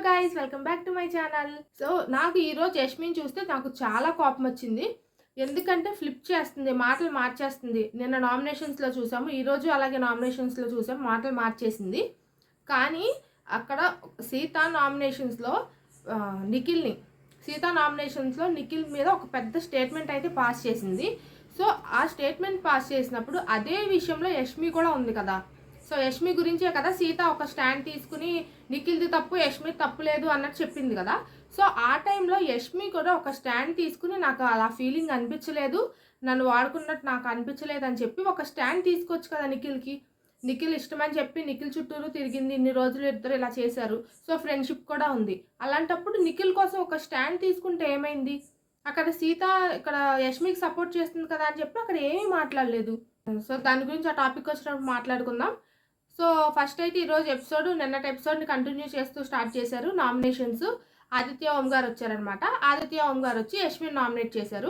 Guys welcome back to my channel. So నాకు ఈరోజు యష్మిని చూస్తే నాకు చాలా కోపం వచ్చింది. ఎందుకంటే ఫ్లిప్ చేస్తుంది, మాటలు మార్చేస్తుంది. నిన్న నామినేషన్స్లో చూసాము, ఈరోజు అలాగే నామినేషన్స్లో చూసాము, మాటలు మార్చేసింది. కానీ అక్కడ సీతా నామినేషన్స్లో నిఖిల్ మీద ఒక పెద్ద స్టేట్మెంట్ అయితే పాస్ చేసింది. సో ఆ స్టేట్మెంట్ పాస్ చేసినప్పుడు అదే విషయంలో యష్మి కూడా ఉంది కదా. సో యష్మి గురించే కదా సీత ఒక స్టాండ్ తీసుకుని నిఖిల్ది తప్పు, యష్మి తప్పు లేదు అన్నట్టు చెప్పింది కదా. సో ఆ టైంలో యష్మి కూడా ఒక స్టాండ్ తీసుకుని నాకు అలా ఫీలింగ్ అనిపించలేదు, నన్ను వాడుకున్నట్టు నాకు అనిపించలేదు అని చెప్పి ఒక స్టాండ్ తీసుకోవచ్చు కదా నిఖిల్కి. నిఖిల్ ఇష్టమని చెప్పి నిఖిల్ చుట్టూరు తిరిగింది, ఇన్ని రోజులు ఇద్దరు ఇలా చేశారు. సో ఫ్రెండ్షిప్ కూడా ఉంది. అలాంటప్పుడు నిఖిల్ కోసం ఒక స్టాండ్ తీసుకుంటే ఏమైంది? అక్కడ సీత ఇక్కడ యష్మికి సపోర్ట్ చేస్తుంది కదా అని చెప్పి అక్కడ ఏమీ మాట్లాడలేదు. సో దాని గురించి ఆ టాపిక్ వచ్చినప్పుడు మాట్లాడుకుందాం. సో ఫస్ట్ అయితే ఈరోజు ఎపిసోడ్ నిన్నటి ఎపిసోడ్ని కంటిన్యూ చేస్తూ స్టార్ట్ చేశారు. నామినేషన్స్ ఆదిత్య ఓం గారు వచ్చారనమాట. ఆదిత్య ఓం గారు వచ్చి యష్మిని నామినేట్ చేశారు.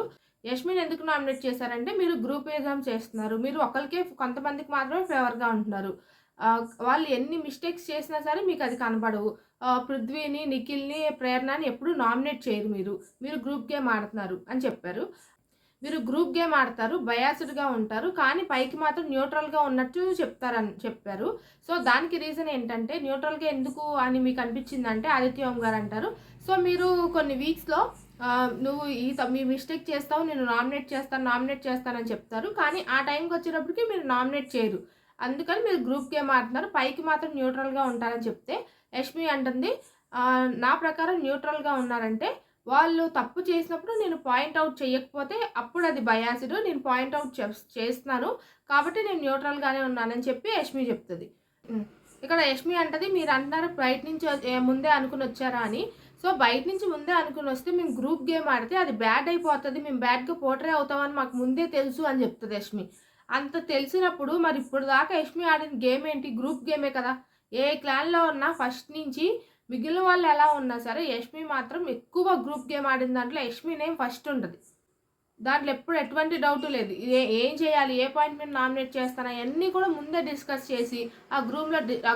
యష్మిని ఎందుకు నామినేట్ చేశారంటే మీరు గ్రూప్ ఎగ్జామ్ చేస్తున్నారు, మీరు ఒకరికే కొంతమందికి మాత్రమే ఫేవర్గా ఉంటున్నారు, వాళ్ళు ఎన్ని మిస్టేక్స్ చేసినా సరే మీకు అది కనపడవు. పృథ్వీని, నిఖిల్ని, ప్రేరణని ఎప్పుడు నామినేట్ చేయరు, మీరు గ్రూప్ గేమ్ ఆడుతున్నారు అని చెప్పారు. మీరు గ్రూప్ గేమ్ ఆడతారు, బయాస్డ్గా ఉంటారు, కానీ పైకి మాత్రం న్యూట్రల్గా ఉన్నట్టు చెప్తారని చెప్పారు. సో దానికి రీజన్ ఏంటంటే న్యూట్రల్గా ఎందుకు అని మీకు అనిపించిందంటే ఆదిత్య ఓం గారు అంటారు, సో మీరు కొన్ని వీక్స్లో నువ్వు మీ మిస్టేక్ చేస్తావు, నేను నామినేట్ చేస్తానని చెప్తారు, కానీ ఆ టైంకి వచ్చేటప్పటికి మీరు నామినేట్ చేయరు, అందుకని మీరు గ్రూప్ గేమ్ ఆడుతున్నారు, పైకి మాత్రం న్యూట్రల్గా ఉంటారని చెప్తే యష్మి అంటుంది నా ప్రకారం న్యూట్రల్గా ఉన్నారంటే వాళ్ళు తప్పు చేసినప్పుడు నేను పాయింట్అవుట్ చేయకపోతే అప్పుడు అది బయాస్డ్, నేను పాయింట్అవుట్ చేస్తున్నాను కాబట్టి నేను న్యూట్రల్గానే ఉన్నానని చెప్పి యష్మి చెప్తుంది. ఇక్కడ యష్మి అంటది మీరు అంటున్నారు బయట నుంచి ముందే అనుకుని వచ్చారా అని. సో బయట నుంచి ముందే అనుకుని వస్తే మేము గ్రూప్ గేమ్ ఆడితే అది బ్యాడ్ అయిపోతుంది, మేము బ్యాడ్గా పోర్ట్రే అవుతామని మాకు ముందే తెలుసు అని చెప్తుంది యష్మి. అంత తెలిసినప్పుడు మరి ఇప్పుడు దాకా యష్మి ఆడిన గేమ్ ఏంటి? గ్రూప్ గేమే కదా. ఏ క్లాన్లో ఉన్నా ఫస్ట్ నుంచి మిగిలిన వాళ్ళు ఎలా ఉన్నా సరే యష్మి మాత్రం ఎక్కువ గ్రూప్ గేమ్ ఆడిన దాంట్లో యష్మి నేమ్ ఫస్ట్ ఉంటుంది. దాంట్లో ఎప్పుడు ఎటువంటి డౌట్ లేదు. ఏం చేయాలి, ఏ పాయింట్ మీద నామినేట్ చేస్తాను అవన్నీ కూడా ముందే డిస్కస్ చేసి ఆ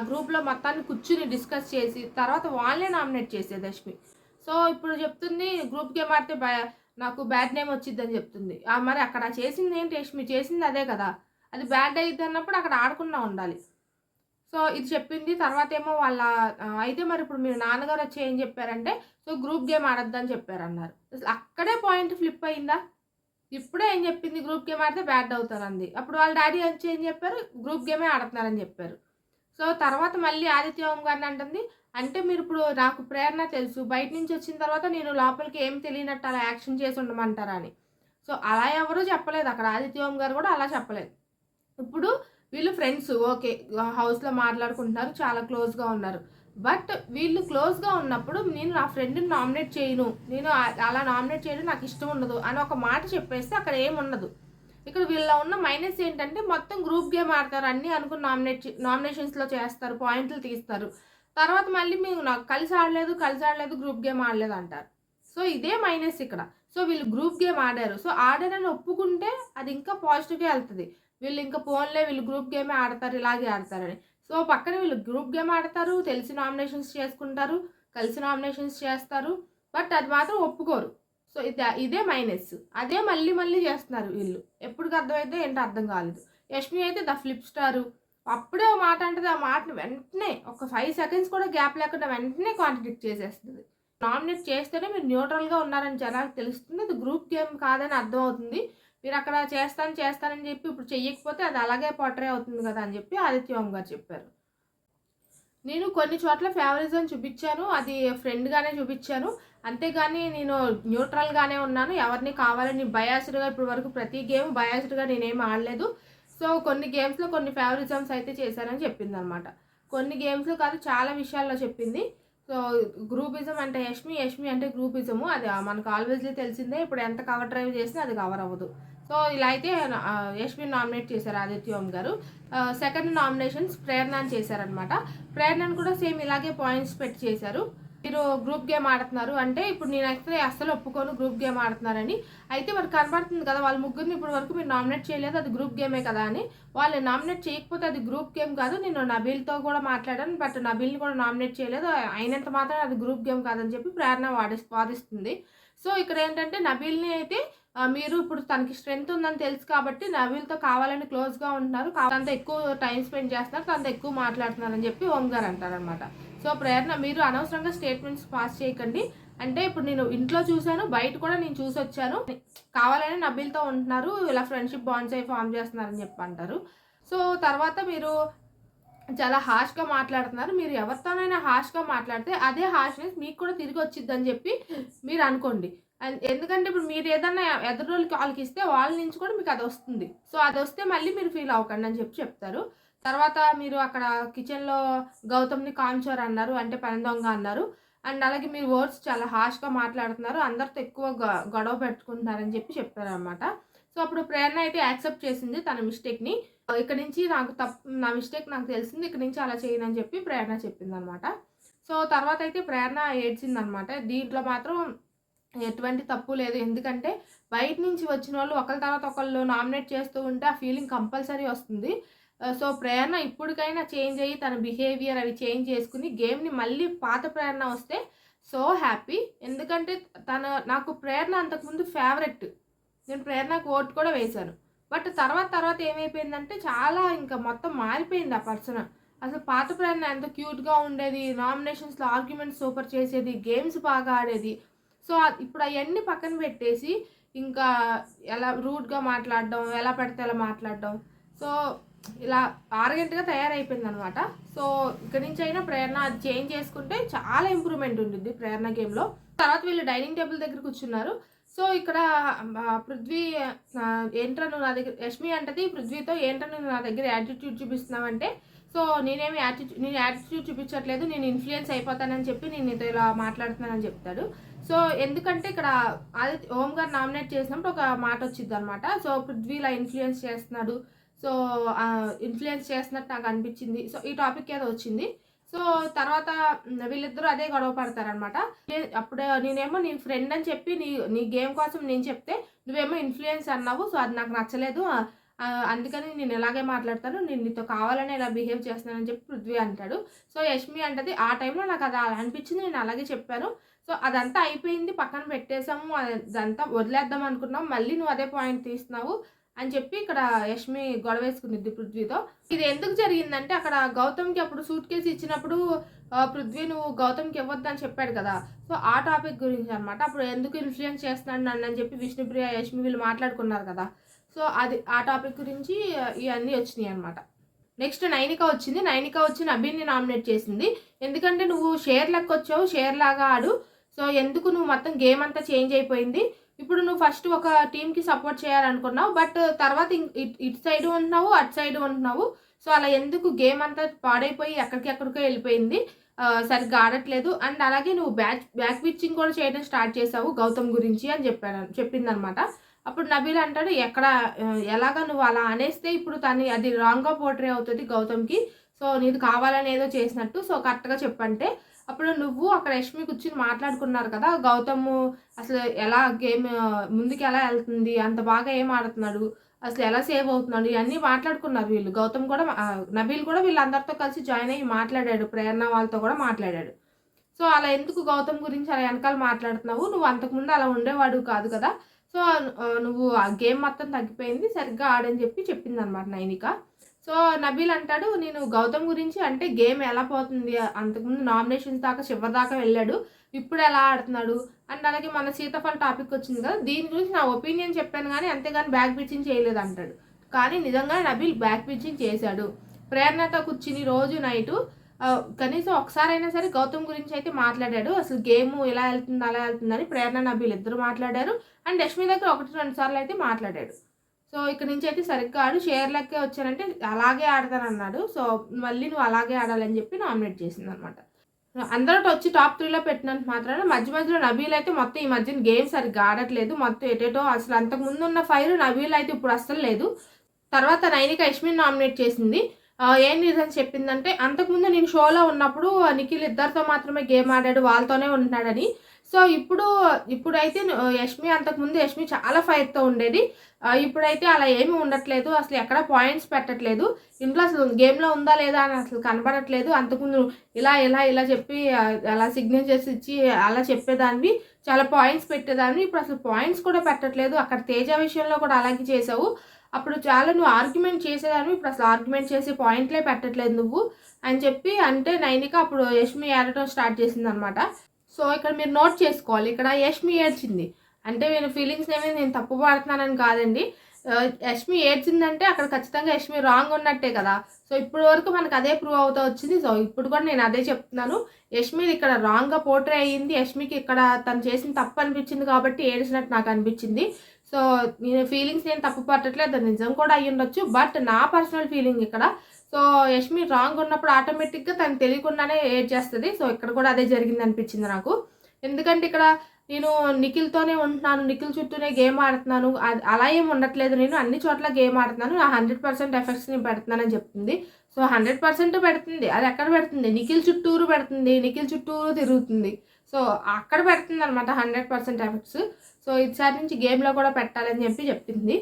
గ్రూప్లో మొత్తాన్ని కూర్చుని డిస్కస్ చేసి తర్వాత వాళ్ళే నామినేట్ చేసేది యష్మి. సో ఇప్పుడు చెప్తుంది గ్రూప్ గేమ్ ఆడితే నాకు బ్యాడ్ నేమ్ వచ్చిందని చెప్తుంది. మరి అక్కడ చేసింది ఏంటి? యష్మి చేసింది అదే కదా. అది బ్యాడ్ అయ్యిద్ది అన్నప్పుడు అక్కడ ఆడకుండా ఉండాలి. సో ఇది చెప్పింది. తర్వాత ఏమో వాళ్ళ అయితే మరి ఇప్పుడు మీరు నాన్నగారు వచ్చి ఏం చెప్పారంటే సో గ్రూప్ గేమ్ ఆడొద్దని చెప్పారన్నారు. అసలు అక్కడే పాయింట్ ఫ్లిప్ అయిందా? ఇప్పుడే ఏం చెప్పింది గ్రూప్ గేమ్ ఆడితే బ్యాడ్ అవుతారంది. అప్పుడు వాళ్ళ డాడీ వచ్చి ఏం చెప్పారు? గ్రూప్ గేమే ఆడుతున్నారని చెప్పారు. సో తర్వాత మళ్ళీ ఆదిత్య ఓం గారిని అంటుంది అంటే మీరు ఇప్పుడు నాకు ప్రేరణ తెలుసు, బయట నుంచి వచ్చిన తర్వాత నేను లోపలికి ఏం తెలియనట్టు అలా యాక్షన్ చేసి ఉండమంటారా అని. సో అలా ఎవరూ చెప్పలేదు, అక్కడ ఆదిత్య ఓం గారు కూడా అలా చెప్పలేదు. ఇప్పుడు వీళ్ళు ఫ్రెండ్స్, ఓకే హౌస్లో మాట్లాడుకుంటున్నారు, చాలా క్లోజ్గా ఉన్నారు, బట్ వీళ్ళు క్లోజ్గా ఉన్నప్పుడు నేను నా ఫ్రెండ్ని నామినేట్ చేయను, నేను అలా నామినేట్ చేయడం నాకు ఇష్టం ఉండదు అని ఒక మాట చెప్పేస్తే అక్కడ ఏముండదు. ఇక్కడ వీళ్ళ ఉన్న మైనస్ ఏంటంటే మొత్తం గ్రూప్ గేమ్ ఆడతారు, అన్నీ అనుకుని నామినేషన్స్లో చేస్తారు, పాయింట్లు తీస్తారు, తర్వాత మళ్ళీ మేము నాకు కలిసి ఆడలేదు గ్రూప్ గేమ్ ఆడలేదు అంటారు. సో ఇదే మైనస్ ఇక్కడ. సో వీళ్ళు గ్రూప్ గేమ్ ఆడారు, సో ఆడారని ఒప్పుకుంటే అది ఇంకా పాజిటివ్గా వెళ్తుంది. వీళ్ళు ఇంకా ఫోన్లే వీళ్ళు గ్రూప్ గేమే ఆడతారు, ఇలాగే ఆడతారని. సో పక్కన వీళ్ళు గ్రూప్ గేమ్ ఆడతారు, తెలిసి నామినేషన్స్ చేసుకుంటారు, కలిసి నామినేషన్స్ చేస్తారు, బట్ అది మాత్రం ఒప్పుకోరు. సో ఇదే మైనస్. అదే మళ్ళీ చేస్తున్నారు వీళ్ళు. ఎప్పటికి అర్థమైతే ఏంటో అర్థం కాలేదు. యష్మి అయితే ద ఫ్లిప్ స్టారు, అప్పుడే ఒక మాట అంటది, ఆ మాటను వెంటనే ఒక 5 seconds కూడా గ్యాప్ లేకుండా వెంటనే కాంట్రడిక్ట్ చేసేస్తుంది. నామినేట్ చేస్తేనే మీరు న్యూట్రల్గా ఉన్నారని జనాలకు తెలుస్తుంది, అది గ్రూప్ గేమ్ కాదని అర్థం అవుతుంది. మీరు అక్కడ చేస్తానని చెప్పి ఇప్పుడు చెయ్యకపోతే అది అలాగే పోర్ట్రే అవుతుంది కదా అని చెప్పి ఆదిత్య ఓం గారు చెప్పారు. నేను కొన్ని చోట్ల ఫేవరిజం చూపించాను, అది ఫ్రెండ్గానే చూపించాను, అంతేగాని నేను న్యూట్రల్గానే ఉన్నాను, ఎవరిని కావాలని బయాస్డ్గా ఇప్పుడు వరకు ప్రతి గేమ్ బయాస్డ్గా నేనేం ఆడలేదు. సో కొన్ని గేమ్స్లో కొన్ని ఫేవరిజమ్స్ అయితే చేశానని చెప్పింది అనమాట. కొన్ని గేమ్స్లో కాదు చాలా విషయాల్లో చెప్పింది. సో గ్రూపిజం అంటే యష్మి అంటే గ్రూపిజము, అది మనకు ఆల్వేస్లీ తెలిసిందే, ఇప్పుడు ఎంత కవర్ డ్రైవ్ చేసినా అది కవర్ అవ్వదు. సో ఇలా అయితే యష్మిని నామినేట్ చేశారు ఆదిత్య ఓం గారు. సెకండ్ నామినేషన్స్ ప్రేరణని చేశారనమాట. ప్రేరణను కూడా సేమ్ ఇలాగే పాయింట్స్ పెట్టి చేశారు. మీరు గ్రూప్ గేమ్ ఆడుతున్నారు అంటే ఇప్పుడు నేనైతే అస్సలు ఒప్పుకోను గ్రూప్ గేమ్ ఆడుతున్నారని. అయితే మనకు కనబడుతుంది కదా, వాళ్ళ ముగ్గురిని ఇప్పటి వరకు మీరు నామినేట్ చేయలేదు, అది గ్రూప్ గేమే కదా అని. వాళ్ళు నామినేట్ చేయకపోతే అది గ్రూప్ గేమ్ కాదు. నేను నబీల్తో కూడా మాట్లాడాను, బట్ నబీల్ని కూడా నామినేట్ చేయలేదు. అయినంత మాత్రం అది గ్రూప్ గేమ్ కాదని చెప్పి ప్రేరణ వాదిస్తుంది. సో ఇక్కడ ఏంటంటే నబీల్ని అయితే మీరు ఇప్పుడు తనకి స్ట్రెంత్ ఉందని తెలుసు కాబట్టి నబీల్తో కావాలని క్లోజ్గా ఉంటున్నారు, తనతో ఎక్కువ టైం స్పెండ్ చేస్తున్నారు, తనతో ఎక్కువ మాట్లాడుతున్నారని చెప్పి ఓం గారు అంటారనమాట. సో ప్రేరణ, మీరు అనవసరంగా స్టేట్మెంట్స్ పాస్ చేయకండి. అంటే ఇప్పుడు నేను ఇంట్లో చూశాను, బయట కూడా నేను చూసి వచ్చాను, కావాలని నబీల్తో ఉంటున్నారు, ఇలా ఫ్రెండ్షిప్ బాండ్స్ అవి ఫామ్ చేస్తున్నారని చెప్పి అంటారు. సో తర్వాత మీరు చాలా హాష్గా మాట్లాడుతున్నారు, మీరు ఎవరితోనైనా హాష్గా మాట్లాడితే అదే హాష్నెస్ మీకు కూడా తిరిగి వచ్చిద్దని చెప్పి మీరు అనుకోండి. ఎందుకంటే ఇప్పుడు మీరు ఏదన్నా ఎదురోళ్ళకి వాళ్ళకి ఇస్తే వాళ్ళ నుంచి కూడా మీకు అది వస్తుంది. సో అది వస్తే మళ్ళీ మీరు ఫీల్ అవ్వకండి అని చెప్పి చెప్తారు. తర్వాత మీరు అక్కడ కిచెన్లో గౌతమ్ని కాంచోర్ అన్నారు, అంటే పని దొంగ అన్నారు. అండ్ అలాగే మీరు వర్డ్స్ చాలా హాష్గా మాట్లాడుతున్నారు, అందరితో ఎక్కువ గొడవ పెట్టుకుంటున్నారని చెప్పి చెప్పారనమాట. సో అప్పుడు ప్రేరణ అయితే యాక్సెప్ట్ చేసింది తన మిస్టేక్ని. ఇక్కడ నుంచి నాకు నా మిస్టేక్ నాకు తెలిసింది, ఇక్కడ నుంచి అలా చేయనని చెప్పి ప్రేరణ చెప్పింది అనమాట. సో తర్వాత అయితే ప్రేరణ ఏడ్చిందనమాట. దీంట్లో మాత్రం ఎటువంటి తప్పు లేదు, ఎందుకంటే బయట నుంచి వచ్చిన వాళ్ళు ఒకరి తర్వాత ఒకళ్ళు నామినేట్ చేస్తూ ఉంటే ఆ ఫీలింగ్ కంపల్సరీ వస్తుంది. సో ప్రేరణ ఇప్పటికైనా చేంజ్ అయ్యి తన బిహేవియర్ అవి చేంజ్ చేసుకుని గేమ్ని మళ్ళీ పాత ప్రేరణ వస్తే సో హ్యాపీ. ఎందుకంటే నాకు ప్రేరణ అంతకుముందు ఫేవరెట్, నేను ప్రేరణకు ఓట్ కూడా వేశాను. బట్ తర్వాత ఏమైపోయిందంటే చాలా ఇంకా మొత్తం మారిపోయింది ఆ పర్సన్. అసలు పాత ప్రేరణ ఎంత క్యూట్గా ఉండేది, నామినేషన్స్లో ఆర్గ్యుమెంట్స్ సూపర్ చేసేది, గేమ్స్ బాగా ఆడేది. సో ఇప్పుడు అవన్నీ పక్కన పెట్టేసి ఇంకా ఎలా రూడ్గా మాట్లాడడం, ఎలా పడితే అలా మాట్లాడడం, సో ఇలా ఆర్గెంట్గా తయారైపోయింది అనమాట. సో ఇక్కడి నుంచి అయినా ప్రేరణ అది చేంజ్ చేసుకుంటే చాలా ఇంప్రూవ్మెంట్ ఉంటుంది ప్రేరణ గేమ్లో. తర్వాత వీళ్ళు డైనింగ్ టేబుల్ దగ్గర కూర్చున్నారు. సో ఇక్కడ పృథ్వీ ఏంట్రా నువ్వు నా దగ్గర, యష్మి అంటది పృథ్వీతో, ఏంట్రా నువ్వు నా దగ్గర యాటిట్యూడ్ చూపిస్తున్నావంటే, సో నేను యాటిట్యూడ్ చూపించట్లేదు, నేను ఇన్ఫ్లుయెన్స్ అయిపోతానని చెప్పి నేను నీతో ఇలా మాట్లాడుతున్నానని చెప్తాడు. సో ఎందుకంటే ఇక్కడ ఓం గారు నామినేట్ చేసినప్పుడు ఒక మాట వచ్చింది అనమాట. సో పృథ్వీ ఇలా ఇన్ఫ్లుయెన్స్ చేస్తున్నాడు, సో ఇన్ఫ్లుయెన్స్ చేస్తున్నట్టు నాకు అనిపించింది. సో ఈ టాపిక్ ఏదో వచ్చింది. సో తర్వాత వీళ్ళిద్దరూ అదే గొడవ పడతారనమాట. అప్పుడు నేనేమో నీ ఫ్రెండ్ అని చెప్పి నీ గేమ్ కోసం నేను చెప్తే నువ్వేమో ఇన్ఫ్లుయెన్స్ అన్నావు, సో అది నాకు నచ్చలేదు, అందుకని నేను ఇలాగే మాట్లాడతాను, నేను నీతో కావాలని ఇలా బిహేవ్ చేస్తున్నానని చెప్పి పృథ్వీ అంటాడు. సో యష్మి అంటది ఆ టైంలో నాకు అది అనిపించింది, నేను అలాగే చెప్పాను, సో అదంతా అయిపోయింది, పక్కన పెట్టేసాము, అదంతా వదిలేద్దాం అనుకున్నాం, మళ్ళీ నువ్వు అదే పాయింట్ తీస్తున్నావు అని చెప్పి ఇక్కడ యష్మి గొడవ వేసుకునిద్ది పృథ్వీతో. ఇది ఎందుకు జరిగిందంటే అక్కడ గౌతమ్కి అప్పుడు సూట్ కేసు ఇచ్చినప్పుడు పృథ్వీ నువ్వు గౌతమ్కి ఇవ్వద్దని చెప్పాడు కదా, సో ఆ టాపిక్ గురించి అనమాట. అప్పుడు ఎందుకు ఇన్ఫ్లుయెన్స్ చేస్తున్నాడు నన్ను అని చెప్పి విష్ణుప్రియ యష్మి వీళ్ళు మాట్లాడుకున్నారు కదా, సో అది ఆ టాపిక్ గురించి ఇవన్నీ వచ్చినాయి అనమాట. నెక్స్ట్ నైనిక వచ్చింది. నైనిక వచ్చి నబీల్ని నామినేట్ చేసింది. ఎందుకంటే నువ్వు షేర్ లెక్క వచ్చావు, షేర్ లాగా ఆడు, సో ఎందుకు నువ్వు మొత్తం గేమ్ అంతా చేంజ్ అయిపోయింది. ఇప్పుడు నువ్వు ఫస్ట్ ఒక టీంకి సపోర్ట్ చేయాలనుకున్నావు, బట్ తర్వాత ఇటు సైడ్ ఉంటున్నావు, అటు సైడ్ ఉంటున్నావు, సో అలా ఎందుకు గేమ్ అంతా పాడైపోయి ఎక్కడికెక్కడికో వెళ్ళిపోయింది, సరిగ్గా ఆడట్లేదు. అండ్ అలాగే నువ్వు బ్యాక్ పిచ్చింగ్ కూడా చేయడం స్టార్ట్ చేసావు గౌతమ్ గురించి అని చెప్పిందనమాట. అప్పుడు నబీల్ అంటాడు ఎలాగా నువ్వు అలా అనేస్తే ఇప్పుడు అది రాంగ్గా పోర్ట్రే అవుతుంది గౌతమ్కి, సో నీది కావాలని ఏదో చేసినట్టు, సో కరెక్ట్గా చెప్పంటే అప్పుడు నువ్వు అక్కడ యష్మి కూర్చుని మాట్లాడుకున్నారు కదా, గౌతమ్ అసలు ఎలా గేమ్ ముందుకు ఎలా వెళ్తుంది, అంత బాగా ఏం ఆడుతున్నాడు, అసలు ఎలా సేవ్ అవుతున్నాడు, ఇవన్నీ మాట్లాడుకున్నారు వీళ్ళు. గౌతమ్ కూడా నబీల్ కూడా వీళ్ళందరితో కలిసి జాయిన్ అయ్యి మాట్లాడాడు, ప్రేరణ వాళ్ళతో కూడా మాట్లాడాడు. సో అలా ఎందుకు గౌతమ్ గురించి అలా వెనకాల మాట్లాడుతున్నావు, నువ్వు అంతకుముందు అలా ఉండేవాడు కాదు కదా, సో నువ్వు ఆ గేమ్ మొత్తం తగ్గిపోయింది, సరిగ్గా ఆడని చెప్పి చెప్పింది అనమాట నైనిక. సో నబీల్ అంటాడు నేను గౌతమ్ గురించి అంటే గేమ్ ఎలా పోతుంది, అంతకుముందు నామినేషన్స్ దాకా చివరి దాకా వెళ్ళాడు, ఇప్పుడు ఎలా ఆడుతున్నాడు. అండ్ అలాగే మన సీతాఫల్ టాపిక్ వచ్చింది కదా, దీని గురించి నా ఒపీనియన్ చెప్పాను కానీ అంతేగాని బ్యాక్ పిచ్చింగ్ చేయలేదు అంటాడు. కానీ నిజంగా నబీల్ బ్యాక్ పిచ్చింగ్ చేశాడు. ప్రేరణతో కూర్చుని రోజు నైటు కనీసం ఒకసారైనా సరే గౌతమ్ గురించి అయితే మాట్లాడాడు, అసలు గేమ్ ఇలా వెళ్తుంది అలా వెళ్తుందని ప్రేరణ నబీల్ ఇద్దరు మాట్లాడారు. అండ్ యష్మి దగ్గర 1-2 సార్లు అయితే మాట్లాడాడు. సో ఇక్కడ నుంచి అయితే సరిగ్గా ఆడు, షేర్ లెక్కే వచ్చానంటే అలాగే ఆడతానన్నాడు, సో మళ్ళీ నువ్వు అలాగే ఆడాలని చెప్పి నామినేట్ చేసింది అనమాట. అందరూ వచ్చి టాప్ 3లో పెట్టినంత మాత్రాన మధ్యలో నబీల్ అయితే మొత్తం ఈ మధ్యన గేమ్ సరిగ్గా ఆడట్లేదు, మొత్తం ఎటేటో అసలు అంతకు ముందు ఉన్న ఫైర్ నబీల్ అయితే ఇప్పుడు అస్సలు లేదు. తర్వాత నైనిక యష్మిని నామినేట్ చేసింది. ఏం రీజన్ చెప్పిందంటే, అంతకుముందు నేను షోలో ఉన్నప్పుడు నిఖిల్ ఇద్దరితో మాత్రమే గేమ్ ఆడాడు, వాళ్ళతోనే ఉంటున్నాడని. సో, ఇప్పుడైతే అంతకుముందు యష్మి చాలా ఫైర్‌తో ఉండేది. ఇప్పుడైతే అలా ఏమీ ఉండట్లేదు. అసలు ఎక్కడ పాయింట్స్ పెట్టట్లేదు. ఇంట్లో అసలు గేమ్‌లో ఉందా లేదా అని అసలు కనపడట్లేదు. అంతకుముందు ఇలా చెప్పి అలా సిగ్నేచర్స్ ఇచ్చి అలా చెప్పేదానివి. చాలా పాయింట్స్ పెట్టేదానివి. ఇప్పుడు అసలు పాయింట్స్ కూడా పెట్టట్లేదు. అక్కడ తేజ విషయంలో కూడా అలాగే చేసావు. అప్పుడు చాలా నువ్వు ఆర్గ్యుమెంట్ చేసేదానివి. ఇప్పుడు అసలు ఆర్గ్యుమెంట్ చేసే పాయింట్లే పెట్టట్లేదు నువ్వు అని చెప్పి అంటే నైనిక అప్పుడు యష్మి ఏడటం స్టార్ట్ చేసిందనమాట. సో, ఇక్కడ మీరు నోట్ చేసుకోవాలి. ఇక్కడ యష్మి ఏడ్చింది. అంటే నేను ఫీలింగ్స్ ఏమి నేను తప్పు పడుతున్నానని కాదండి. యష్మి ఏడ్చిందంటే అక్కడ ఖచ్చితంగా యష్మి రాంగ్ ఉన్నట్టే కదా! సో, ఇప్పటి వరకు మనకు అదే ప్రూవ్ అవుతూ వచ్చింది. సో, ఇప్పుడు కూడా నేను అదే చెప్తున్నాను. యష్మిది ఇక్కడ రాంగ్‌గా పోర్ట్రే అయ్యింది. యష్మికి ఇక్కడ తను చేసిన తప్పు అనిపించింది కాబట్టి ఏడ్చినట్టు నాకు అనిపించింది. సో, నేను ఫీలింగ్స్ నేను తప్పు పట్టట్లేదు. అది నిజం కూడా అయ్యుండొచ్చు. బట్ నా పర్సనల్ ఫీలింగ్ ఇక్కడ. సో, యష్మి రాంగ్ ఉన్నప్పుడు ఆటోమేటిక్‌గా తనకు తెలియకుండానే ఏడ్చేస్తది. సో, ఇక్కడ కూడా అదే జరిగిందనిపించింది నాకు. ఎందుకంటే ఇక్కడ నేను నిఖిల్‌తోనే ఉంటున్నాను. నిఖిల్ చుట్టూనే గేమ్ ఆడుతున్నాను. అలా ఏమి ఉండట్లేదు నేను. అన్ని చోట్ల గేమ్ ఆడుతున్నాను. నా 100% ఎఫర్ట్స్ నేను పెడుతున్నానని చెప్తుంది. సో, 100% పెడుతుంది. అది ఎక్కడ పెడుతుంది? నిఖిల్ చుట్టూరు పెడుతుంది. నిఖిల్ చుట్టూరు తిరుగుతుంది. సో, అక్కడ పెడుతుందనమాట 100% ఎఫర్ట్స్. సో, ఈసారి నుంచి గేమ్‌లో కూడా పెట్టాలని చెప్పింది.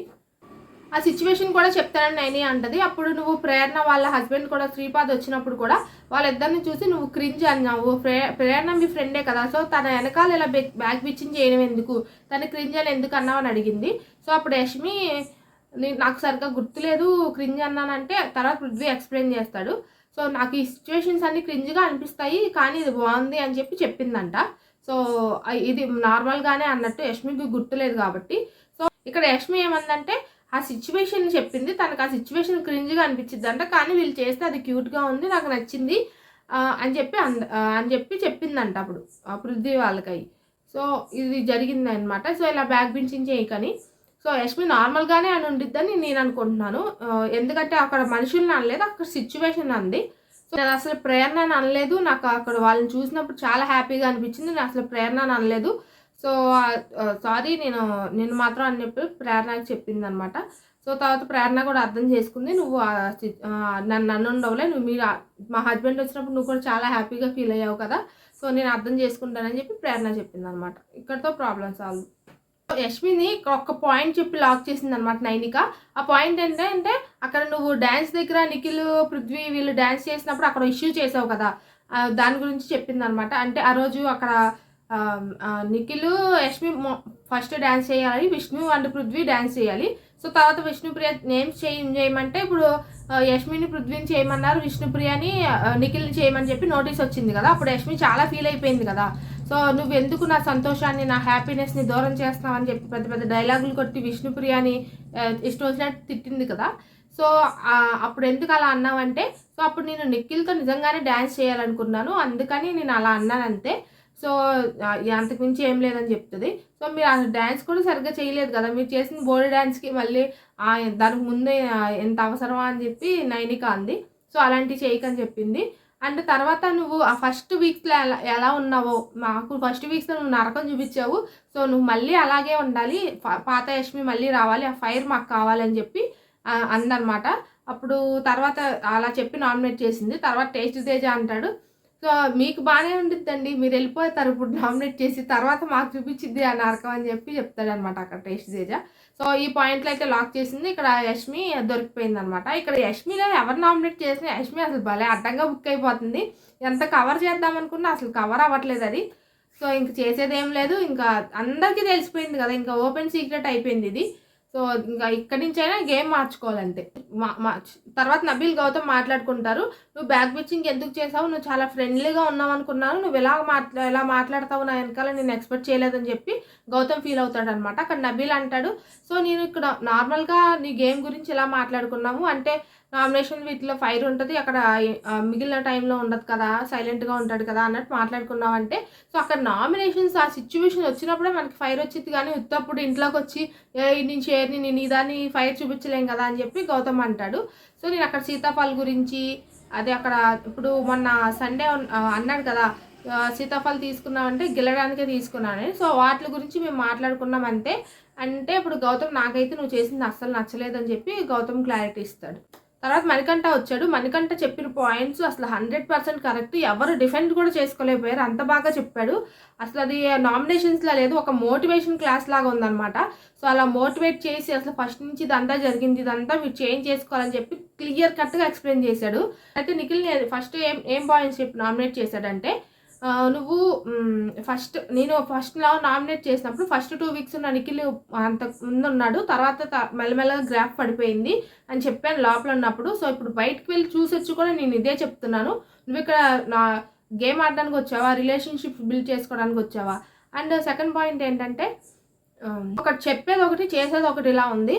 ఆ సిచ్యువేషన్ కూడా చెప్తానని నైని అంటది. అప్పుడు నువ్వు ప్రేరణ వాళ్ళ హస్బెండ్ కూడా శ్రీపాద్ వచ్చినప్పుడు కూడా వాళ్ళిద్దరిని చూసి నువ్వు క్రింజ్ అన్నావు. ప్రేరణ మీ ఫ్రెండే కదా! సో, తన వెనకాల ఇలా బ్యాక్ బిచ్చింగ్ చేయడం ఎందుకు? తను క్రింజ్ అని ఎందుకు అన్నావు అని అడిగింది. సో, అప్పుడు యష్మి నాకు సరిగ్గా గుర్తులేదు క్రింజ్ అన్నానంటే తర్వాత పృథ్వీ ఎక్స్ప్లెయిన్ చేస్తాడు. సో, నాకు ఈ సిచ్యువేషన్స్ అన్ని క్రింజ్‌గా అనిపిస్తాయి. కానీ ఇది బాగుంది అని చెప్పిందంట. సో, ఇది నార్మల్‌గానే అన్నట్టు యష్మికి గుర్తులేదు కాబట్టి. సో, ఇక్కడ యష్మి ఏమందంటే ఆ సిచ్యువేషన్ చెప్పింది. తనకు ఆ సిచ్యువేషన్ క్రింజ్‌గా అనిపించిద్దంట. కానీ వీళ్ళు చేస్తే అది క్యూట్‌గా ఉంది. నాకు నచ్చింది అని చెప్పిందంట అప్పుడు పృథ్వీ వాళ్ళకయి. సో, ఇది జరిగిందనమాట. సో, ఇలా బ్యాక్ బెంచింగ్ చేయకని. సో, యష్మి నార్మల్‌గానే అని ఉండిద్దని నేను అనుకుంటున్నాను. ఎందుకంటే అక్కడ మనుషుల్ని అనలేదు. అక్కడ సిచ్యువేషన్ అంది. సో, నేను అసలు ప్రేరణని అనలేదు. నాకు అక్కడ వాళ్ళని చూసినప్పుడు చాలా హ్యాపీగా అనిపించింది. నేను అసలు ప్రేరణని అనలేదు. సో, సారీ నేను మాత్రం అని చెప్పి ప్రేరణకి చెప్పిందనమాట. సో, తర్వాత ప్రేరణ కూడా అర్థం చేసుకుంది. నువ్వు నన్ను ఉండవులే, మా హస్బెండ్ వచ్చినప్పుడు నువ్వు కూడా చాలా హ్యాపీగా ఫీల్ అయ్యావు కదా! సో, నేను అర్థం చేసుకుంటానని చెప్పి ప్రేరణ చెప్పిందనమాట. ఇక్కడితో ప్రాబ్లమ్ సాల్వ్. యష్మిని ఒక్క పాయింట్ చెప్పి లాక్ చేసిందనమాట నైనిక. ఆ పాయింట్ ఏంటంటే అక్కడ నువ్వు డ్యాన్స్ దగ్గర నిఖిల్, పృథ్వీ వీళ్ళు డ్యాన్స్ చేసినప్పుడు అక్కడ ఇష్యూ చేసావు కదా! దాని గురించి చెప్పిందనమాట. అంటే ఆ రోజు అక్కడ నిఖిల్, యష్మి ఫస్ట్ డ్యాన్స్ చేయాలి. విష్ణు అండ్ పృథ్వీ డ్యాన్స్ చేయాలి. సో, తర్వాత విష్ణుప్రియ నేమ్స్ చేయమంటే ఇప్పుడు యష్మిని పృథ్వీని చేయమన్నారు. విష్ణుప్రియని నిఖిల్ని చేయమని చెప్పి నోటీస్ వచ్చింది కదా! అప్పుడు యష్మి చాలా ఫీల్ అయిపోయింది కదా! సో, నువ్వెందుకు నా సంతోషాన్ని, నా హ్యాపీనెస్ని దూరం చేస్తున్నావు అని చెప్పి పెద్ద పెద్ద డైలాగులు కొట్టి విష్ణుప్రియని ఇష్టం వచ్చినట్టు తిట్టింది కదా! సో, అప్పుడు ఎందుకు అలా అన్నావంటే, సో, అప్పుడు నేను నిఖిల్తో నిజంగానే డ్యాన్స్ చేయాలనుకున్నాను. అందుకని నేను అలా అన్నానంతే. సో, అంతకుమించి ఏం లేదని చెప్తుంది. సో, మీరు ఆ డ్యాన్స్ కూడా సరిగ్గా చేయలేదు కదా! మీరు చేసిన బోడీ డ్యాన్స్‌కి మళ్ళీ దానికి ముందే ఎంత అవసరమా అని చెప్పి నైనిక అంది. సో, అలాంటివి చేయకని చెప్పింది. అండ్ తర్వాత నువ్వు ఆ ఫస్ట్ వీక్స్‌లో ఎలా ఉన్నావో, మాకు ఫస్ట్ వీక్స్‌లో నువ్వు నరకం చూపించావు. సో, నువ్వు మళ్ళీ అలాగే ఉండాలి. పాత యష్మి మళ్ళీ రావాలి. ఆ ఫైర్ మాకు కావాలని చెప్పి అందనమాట. అప్పుడు తర్వాత అలా చెప్పి నామినేట్ చేసింది. తర్వాత టేస్ట్ తేజ అంటాడు. సో, మీకు బాగానే ఉండిద్దండి. మీరు వెళ్ళిపోతారు ఇప్పుడు నామినేట్ చేసి. తర్వాత మాకు చూపించిద్ది ఆ నరకం అని చెప్తాడనమాట అక్కడ టేస్ట్ తేజ. సో, ఈ పాయింట్లు అయితే లాక్ చేసింది. ఇక్కడ యష్మి దొరికిపోయిందనమాట. ఇక్కడ యష్మిలో ఎవరు నామినేట్ చేసినా యష్మి అసలు భలే అడ్డంగా బుక్ అయిపోతుంది. ఎంత కవర్ చేద్దామనుకున్నా అసలు కవర్ అవ్వట్లేదు అది. సో, ఇంక చేసేదేం లేదు. ఇంకా అందరికీ తెలిసిపోయింది కదా! ఇంకా ఓపెన్ సీక్రెట్ అయిపోయింది ఇది. సో, ఇంకా ఇక్కడి నుంచైనా గేమ్ మార్చుకోవాలంతే. తర్వాత నబీల్, గౌతమ్ మాట్లాడుకుంటారు. నువ్వు బ్యాక్ బిచ్చింగ్ ఎందుకు చేసావు? నువ్వు చాలా ఫ్రెండ్లీగా ఉన్నావు అనుకున్నాను. నువ్వు ఎలా మాట్లాడతావు నా వెనకాల నేను ఎక్స్పెక్ట్ చేయలేదని చెప్పి గౌతమ్ ఫీల్ అవుతాడనమాట. అక్కడ నబీల్ అంటాడు, సో, నేను ఇక్కడ నార్మల్గా నీ గేమ్ గురించి ఇలా మాట్లాడుకున్నాము. అంటే నామినేషన్ వీటిలో ఫైర్ ఉంటుంది. అక్కడ మిగిలిన టైంలో ఉండదు కదా, సైలెంట్గా ఉంటాడు కదా అన్నట్టు మాట్లాడుకున్నామంటే, సో, అక్కడ నామినేషన్స్ ఆ సిచ్యువేషన్ వచ్చినప్పుడే మనకి ఫైర్ వచ్చింది. కానీ ఉత్తప్పుడు ఇంట్లోకి వచ్చి నుంచి నేను దాన్ని ఫైర్ చూపించలేం కదా అని చెప్పి గౌతమ్ అంటాడు. సో, నేను అక్కడ సీతాఫల్ గురించి అదే అక్కడ ఇప్పుడు మొన్న సండే అన్నాడు కదా, సీతాఫల్ తీసుకున్నామంటే గెలడానికే తీసుకున్నానని. సో, వాటి గురించి మేము మాట్లాడుకున్నాం అంతే. అంటే ఇప్పుడు గౌతమ్ నాకైతే నువ్వు చేసింది అస్సలు నచ్చలేదని చెప్పి గౌతమ్ క్లారిటీ ఇస్తాడు. తర్వాత మణికంఠ వచ్చాడు. మణికంఠ చెప్పిన పాయింట్స్ అసలు 100% కరెక్ట్. ఎవరు డిఫెండ్ కూడా చేసుకోలేకపోయారు. అంత బాగా చెప్పాడు. అసలు అది నామినేషన్స్‌లా లేదు. ఒక మోటివేషన్ క్లాస్ లాగా ఉందనమాట. సో, అలా మోటివేట్ చేసి అసలు ఫస్ట్ నుంచి ఇదంతా జరిగింది. ఇదంతా మీరు చేంజ్ చేసుకోవాలని చెప్పి క్లియర్ కట్‌గా ఎక్స్‌ప్లెయిన్ చేశాడు. అయితే నిఖిల్‌ని ఫస్ట్ ఏం పాయింట్స్ చెప్పి నామినేట్ చేశాడంటే నువ్వు నేను ఫస్ట్‌లో నామినేట్ చేసినప్పుడు ఫస్ట్ 2 వీక్స్ ఉన్న నిఖిల్ అంతకు ముందున్నాడు. తర్వాత మెల్లమెల్లగా గ్రాఫ్ పడిపోయింది అని చెప్పాను లోపల ఉన్నప్పుడు. సో, ఇప్పుడు బయటికి వెళ్ళి చూసొచ్చి కూడా నేను ఇదే చెప్తున్నాను. నువ్విక్కడ నా గేమ్ ఆడడానికి వచ్చావా? రిలేషన్‌షిప్ బిల్డ్ చేసుకోవడానికి వచ్చావా? అండ్ సెకండ్ పాయింట్ ఏంటంటే ఒకటి చెప్పేది ఒకటి, చేసేది ఒకటి ఇలా ఉంది.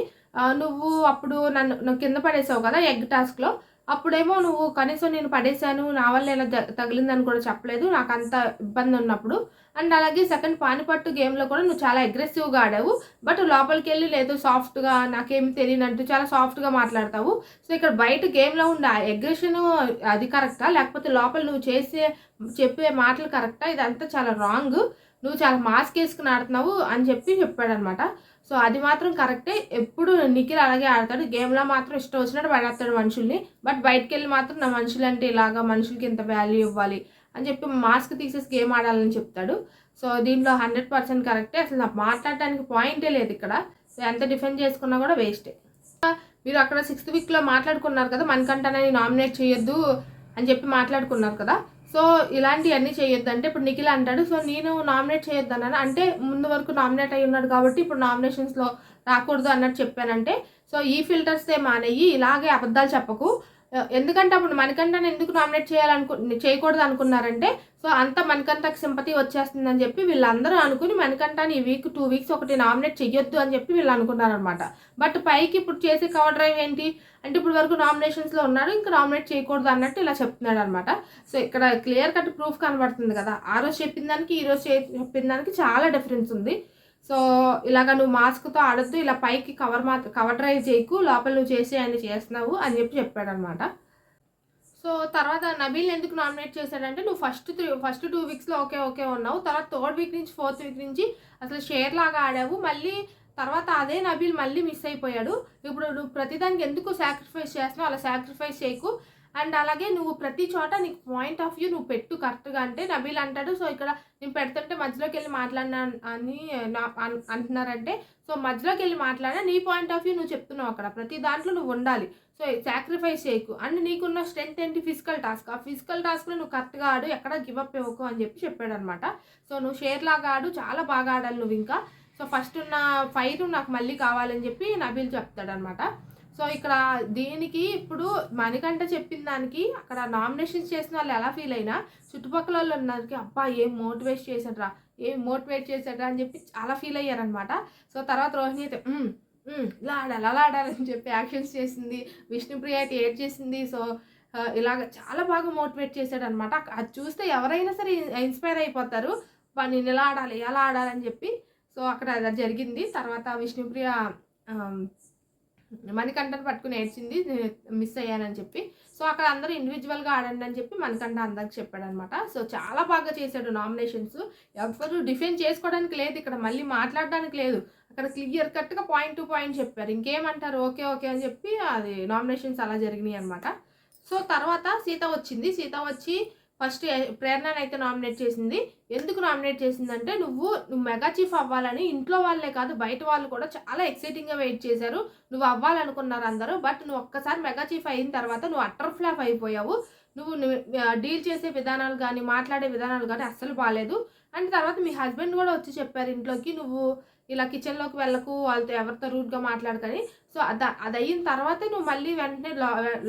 నువ్వు అప్పుడు నన్ను కింద పడేసావు కదా ఎగ్ టాస్క్‌లో. అప్పుడేమో నువ్వు కనీసం నేను పడేశాను, నా వల్ల ఇలా తగిలిందని కూడా చెప్పలేదు నాకు అంత ఇబ్బంది ఉన్నప్పుడు. అండ్ అలాగే సెకండ్ పానిపట్టు గేమ్‌లో కూడా నువ్వు చాలా అగ్రెసివ్‌గా ఆడావు. బట్ లోపలికెళ్ళి లేదు సాఫ్ట్‌గా నాకేమి తెలియనట్టు చాలా సాఫ్ట్‌గా మాట్లాడతావు. సో, ఇక్కడ బయట గేమ్‌లో ఉండే అగ్రెషన్ అది కరెక్టా? లేకపోతే లోపల నువ్వు చెప్పే మాటలు కరెక్టా? ఇదంతా చాలా రాంగ్. నువ్వు చాలా మాస్క్ వేసుకుని ఆడుతున్నావు అని చెప్పాడనమాట. సో, అది మాత్రం కరెక్టే. ఎప్పుడు నిఖిల్ అలాగే ఆడతాడు. గేమ్‌లో మాత్రం ఇష్టం వచ్చినట్టు పడేస్తాడు మనుషుల్ని. బట్ బయటికెళ్ళి మాత్రం నా మనుషులంటే ఇలాగా, మనుషులకి ఇంత వాల్యూ ఇవ్వాలి అని చెప్పి మాస్క్ తీసేసి గేమ్ ఆడాలని చెప్తాడు. సో, దీంట్లో 100% కరెక్టే. అసలు నాకు మాట్లాడడానికి పాయింటే లేదు ఇక్కడ. సో, ఎంత డిఫెండ్ చేసుకున్నా కూడా వేస్టే. మీరు అక్కడ 6th వీక్‌లో మాట్లాడుకున్నారు కదా, మణికంఠని నామినేట్ చేయొద్దు అని చెప్పి మాట్లాడుకున్నారు కదా. సో, ఇలాంటివన్నీ చేయొద్దు అంటే ఇప్పుడు నిఖిల్ అంటాడు. సో, నేను నామినేట్ చేయొద్దన్నాను. అంటే ముందు వరకు నామినేట్ అయ్యి ఉన్నాడు కాబట్టి ఇప్పుడు నామినేషన్స్‌లో రాకూడదు అన్నట్టు చెప్పానంటే, సో, ఈ ఫిల్టర్సే మానేయి, ఇలాగే అబద్ధాలు చెప్పకు. ఎందుకంటే అప్పుడు మణికంఠని ఎందుకు నామినేట్ చేయకూడదు అనుకున్నారంటే, సో, అంతా మణికంఠకి సింపతి వచ్చేస్తుందని చెప్పి వీళ్ళందరూ అనుకుని మణికంఠని ఈ వీక్ 2 వీక్స్ ఒకటి నామినేట్ చెయ్యొద్దు అని చెప్పి వీళ్ళు అనుకున్నారనమాట. బట్ పైకి ఇప్పుడు చేసే కవర్ డ్రైవ్ ఏంటి అంటే ఇప్పుడు వరకు నామినేషన్స్‌లో ఉన్నాడు, ఇంకా నామినేట్ చేయకూడదు అన్నట్టు ఇలా చెప్తున్నాడు అనమాట. సో, ఇక్కడ క్లియర్ కట్ ప్రూఫ్ కనబడుతుంది కదా. ఆ రోజు చెప్పిన దానికి ఈ రోజు చెప్పిన దానికి చాలా డిఫరెన్స్ ఉంది. సో, ఇలాగ నువ్వు మాస్క్‌తో ఆడొద్దు, ఇలా పైకి కవర్ డ్రైవ్ చేయకు, లోపల నువ్వు చేసేయన్ని చేస్తున్నావు అని చెప్పాడనమాట. సో, తర్వాత నబీల్‌ని ఎందుకు నామినేట్ చేశాడంటే నువ్వు ఫస్ట్ 2 వీక్స్‌లో ఓకే ఉన్నావు. తర్వాత 3rd వీక్ నుంచి 4th వీక్ నుంచి అసలు షేర్ లాగా ఆడావు. మళ్ళీ తర్వాత అదే నబీల్ మళ్ళీ మిస్ అయిపోయాడు. ఇప్పుడు నువ్వు ప్రతిదానికి ఎందుకు సాక్రిఫైస్ చేస్తున్నావు, అలా సాక్రిఫైస్ చేయకు. అండ్ అలాగే నువ్వు ప్రతి చోట నీకు పాయింట్ ఆఫ్ వ్యూ నువ్వు పెట్టు కరెక్ట్‌గా అంటే నబీల్ అంటాడు. సో, ఇక్కడ నేను పెడుతుంటే మధ్యలోకెళ్ళి మాట్లాడినా అని అంటున్నారంటే, సో, మధ్యలోకెళ్ళి మాట్లాడినా నీ పాయింట్ ఆఫ్ వ్యూ నువ్వు చెప్తున్నావు అక్కడ. ప్రతి దాంట్లో నువ్వు ఉండాలి. సో, సాక్రిఫైస్ చేయకు. అండ్ నీకున్న స్ట్రెంత్ ఏంటి? Physical task. ఆ ఫిజికల్ టాస్క్‌లో నువ్వు కరెక్ట్‌గా ఆడు, ఎక్కడ గివ్ అప్ ఇవ్వకు అని చెప్పాడనమాట. సో, నువ్వు షేర్ లాగా ఆడు, చాలా బాగా ఆడాలి నువ్వు ఇంకా. సో, ఫస్ట్ ఉన్న ఫైర్ నాకు మళ్ళీ కావాలని చెప్పి నబీల్ చెప్తాడనమాట. సో, ఇక్కడ దీనికి ఇప్పుడు మణికంఠ చెప్పిన దానికి అక్కడ నామినేషన్స్ చేసిన వాళ్ళు ఎలా ఫీల్ అయినా చుట్టుపక్కల వాళ్ళు ఉన్నరికి అబ్బా ఏం మోటివేట్ చేశాడ్రా అని చెప్పి చాలా ఫీల్ అయ్యారనమాట. సో, తర్వాత రోహిణి అయితే ఇలా ఆడాలి అలా ఆడాలని చెప్పి యాక్షన్స్ చేసింది. విష్ణుప్రియ అయితే చేసింది. సో, ఇలాగ చాలా బాగా మోటివేట్ చేశాడనమాట. అది చూస్తే ఎవరైనా సరే ఇన్స్పైర్ అయిపోతారు. నేను ఇలా ఆడాలి ఎలా ఆడాలని చెప్పి. సో, అక్కడ అది జరిగింది. తర్వాత విష్ణుప్రియ మణికంఠని పట్టుకుని ఏడ్చింది మిస్ అయ్యానని చెప్పి. సో, అక్కడ అందరూ ఇండివిజువల్గా ఆడండి అని చెప్పి మణికంఠ అందరికి చెప్పాడనమాట. సో, చాలా బాగా చేశాడు నామినేషన్స్. ఎవరు డిఫెండ్ చేసుకోవడానికి లేదు, ఇక్కడ మళ్ళీ మాట్లాడడానికి లేదు. అక్కడ క్లియర్ కట్గా పాయింట్ టు పాయింట్ చెప్పారు. ఇంకేమంటారు ఓకే అని చెప్పి అది నామినేషన్స్ అలా జరిగినాయి అనమాట. సో, తర్వాత సీత వచ్చి ఫస్ట్ ప్రేరణని అయితే నామినేట్ చేసింది. ఎందుకు నామినేట్ చేసిందంటే నువ్వు మెగా చీఫ్ అవ్వాలని ఇంట్లో వాళ్ళే కాదు బయట వాళ్ళు కూడా చాలా ఎక్సైటింగ్గా వెయిట్ చేశారు. నువ్వు అవ్వాలనుకున్నారు అందరూ. బట్ నువ్వు ఒక్కసారి మెగా చీఫ్ అయిన తర్వాత నువ్వు అట్టర్ ఫ్లాప్ అయిపోయావు. నువ్వు డీల్ చేసే విధానాలు కానీ మాట్లాడే విధానాలు కానీ అస్సలు బాగాలేదు. అండ్ తర్వాత మీ హస్బెండ్ కూడా వచ్చి చెప్పారు ఇంట్లోకి నువ్వు ఇలా కిచెన్లోకి వెళ్ళకు, వాళ్ళతో ఎవరితో రూడ్గా మాట్లాడకని. సో, అది అయిన తర్వాతే నువ్వు మళ్ళీ వెంటనే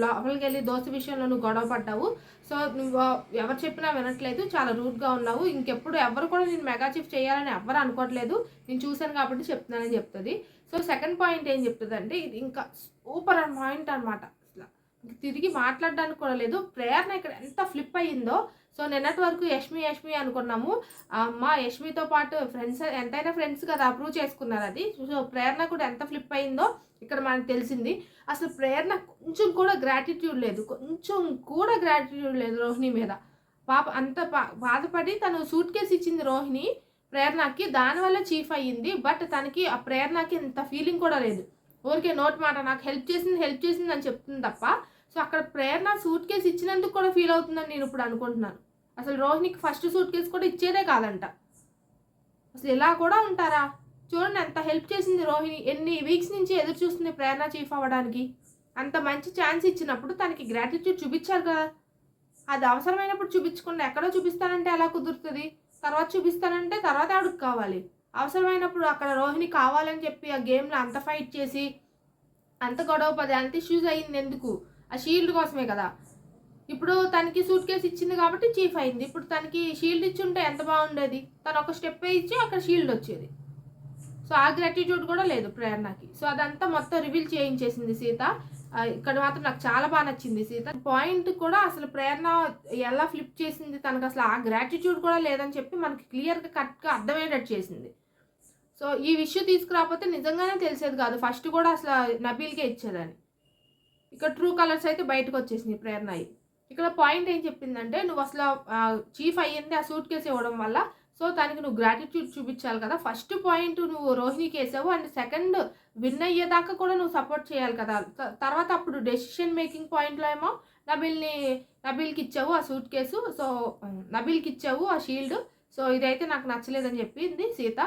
లోపలికి వెళ్ళి దోశ విషయంలో నువ్వు గొడవ పడ్డావు. సో, నువ్వు ఎవరు చెప్పినా వినట్లేదు, చాలా రూడ్గా ఉన్నావు. ఇంకెప్పుడు ఎవరు కూడా నేను మెగా చీఫ్ చేయాలని ఎవరు అనుకోవట్లేదు, నేను చూశాను కాబట్టి చెప్తున్నానని చెప్తుంది. సో, సెకండ్ పాయింట్ ఏం చెప్తుంది అంటే ఇది ఇంకా సూపర్ పాయింట్ అనమాట. అసలు తిరిగి మాట్లాడడానికి కూడా లేదు. ప్రేరణ ఇక్కడ ఎంత ఫ్లిప్ అయ్యిందో. సో, నిన్నటి వరకు యష్మి అనుకున్నాము. అమ్మ యష్మితో పాటు ఫ్రెండ్స్ ఎంతైనా ఫ్రెండ్స్ కదా అప్రూవ్ చేసుకున్నారు అది. సో, ప్రేరణ కూడా ఎంత ఫ్లిప్ అయ్యిందో ఇక్కడ మనకు తెలిసింది. అసలు ప్రేరణ కొంచెం కూడా గ్రాటిట్యూడ్ లేదు రోహిణి మీద. పాప అంత బాధపడి తను సూట్ కేసు ఇచ్చింది రోహిణి ప్రేరణకి, దానివల్ల చీఫ్ అయ్యింది. బట్ తనకి ఆ ప్రేరణకి ఎంత ఫీలింగ్ కూడా లేదు. ఊరికే నోటి మాట నాకు హెల్ప్ చేసింది అని చెప్తుంది తప్ప. సో అక్కడ ప్రేరణ సూట్ కేసు ఇచ్చినందుకు కూడా ఫీల్ అవుతుందని నేను ఇప్పుడు అనుకుంటున్నాను. అసలు రోహిణికి ఫస్ట్ సూట్ కేసు కూడా ఇచ్చేదే కాదంట. అసలు ఇలా కూడా ఉంటారా? చూడండి ఎంత హెల్ప్ చేసింది రోహిణి. ఎన్ని వీక్స్ నుంచి ఎదురు చూస్తుంది ప్రేరణ చీఫ్ అవ్వడానికి. అంత మంచి ఛాన్స్ ఇచ్చినప్పుడు తనకి గ్రాటిట్యూడ్ చూపించారు కదా. అది అవసరమైనప్పుడు చూపించకుండా ఎక్కడో చూపిస్తానంటే ఎలా కుదురుతుంది? తర్వాత చూపిస్తానంటే తర్వాత ఆవిడకి కావాలి. అవసరమైనప్పుడు అక్కడ రోహిణి కావాలని చెప్పి ఆ గేమ్లో అంత ఫైట్ చేసి అంత గొడవ పది అంత ఇష్యూస్ అయ్యింది ఎందుకు? ఆ షీల్డ్ కోసమే కదా. ఇప్పుడు తనకి సూట్ కేసు ఇచ్చింది కాబట్టి చీఫ్ అయింది. ఇప్పుడు తనకి షీల్డ్ ఇచ్చి ఉంటే ఎంత బాగుండేది? తను ఒక స్టెప్ ఇచ్చి అక్కడ షీల్డ్ వచ్చేది. సో ఆ గ్రాటిట్యూడ్ కూడా లేదు ప్రేరణకి. సో అదంతా మొత్తం రివీల్ చేయించేసింది సీత. ఇక్కడ మాత్రం నాకు చాలా బాగా నచ్చింది సీత పాయింట్ కూడా. అసలు ప్రేరణ ఎలా ఫ్లిప్ చేసింది, తనకు అసలు ఆ గ్రాటిట్యూడ్ కూడా లేదని చెప్పి మనకి క్లియర్గా కరెక్ట్గా అర్థమయ్యేటట్టు చేసింది. సో ఈ విషయం తీసుకురాకపోతే నిజంగానే తెలిసేది కాదు. ఫస్ట్ కూడా అసలు నబీల్కే ఇచ్చేదని. ఇక్కడ ట్రూ కలర్స్ అయితే బయటకు వచ్చేసింది ప్రేరణ. ఇక్కడ పాయింట్ ఏం చెప్పిందంటే, నువ్వు అసలు చీఫ్ అయ్యింది ఆ సూట్ కేసు ఇవ్వడం వల్ల. సో దానికి నువ్వు గ్రాటిట్యూడ్ చూపించాలి కదా. ఫస్ట్ పాయింట్ నువ్వు రోహిణికి వేసావు, అండ్ సెకండ్ విన్ అయ్యేదాకా కూడా నువ్వు సపోర్ట్ చేయాలి కదా. తర్వాత అప్పుడు డెసిషన్ మేకింగ్ పాయింట్లో ఏమో నబీల్కి ఇచ్చావు ఆ సూట్ కేసు. సో నబీల్కి ఇచ్చావు ఆ షీల్డ్. సో ఇదైతే నాకు నచ్చలేదని చెప్పింది సీత.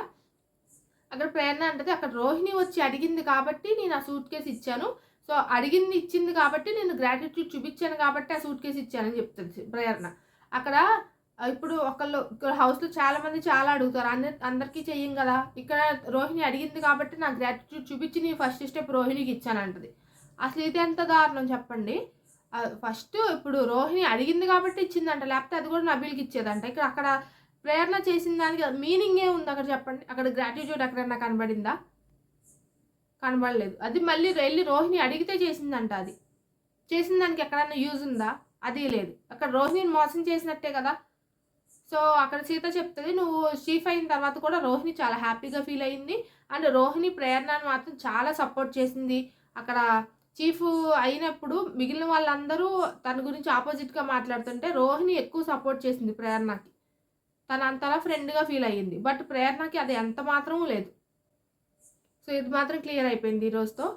అక్కడ ప్రేరణ అంటది, అక్కడ రోహిణి వచ్చి అడిగింది కాబట్టి నేను ఆ సూట్ కేసు ఇచ్చాను. సో అడిగింది ఇచ్చింది కాబట్టి నేను గ్రాటిట్యూడ్ చూపించాను కాబట్టి ఆ సూట్ కేసు ఇచ్చానని చెప్తుంది ప్రేరణ. అక్కడ ఇప్పుడు ఒకళ్ళు హౌస్లో చాలామంది చాలా అడుగుతారు, అందరికీ చెయ్యం కదా. ఇక్కడ రోహిణి అడిగింది కాబట్టి నా గ్రాటిట్యూడ్ చూపించి నేను ఫస్ట్ స్టెప్ రోహిణికి ఇచ్చానంటది. అసలు ఇది ఎంత దారుణం చెప్పండి. ఫస్ట్ ఇప్పుడు రోహిణి అడిగింది కాబట్టి ఇచ్చిందంట, లేకపోతే అది కూడా నబీల్కి ఇచ్చేదంట. అక్కడ ప్రేరణ చేసిన దానికి మీనింగ్ ఏ ఉంది అక్కడ చెప్పండి. అక్కడ గ్రాటిట్యూడ్ ఎక్కడన్నా కనబడిందా? కనబడలేదు. అది మళ్ళీ వెళ్ళి రోహిణి అడిగితే చేసిందంట. అది చేసిన దానికి ఎక్కడన్నా యూజ్ ఉందా? అది లేదు. అక్కడ రోహిణిని మోసం చేసినట్టే కదా. సో అక్కడ సీత చెప్తుంది, నువ్వు చీఫ్ అయిన తర్వాత కూడా రోహిణి చాలా హ్యాపీగా ఫీల్ అయ్యింది, అండ్ రోహిణి ప్రేరణను మాత్రం చాలా సపోర్ట్ చేసింది. అక్కడ చీఫ్ అయినప్పుడు మిగిలిన వాళ్ళందరూ తన గురించి ఆపోజిట్గా మాట్లాడుతుంటే రోహిణి ఎక్కువ సపోర్ట్ చేసింది ప్రేరణకి. తను అంతలా ఫ్రెండ్గా ఫీల్ అయ్యింది. బట్ ప్రేరణకి అది ఎంత మాత్రమూ లేదు. సో ఇది మాత్రం క్లియర్ అయిపోయింది ఈరోజుతో.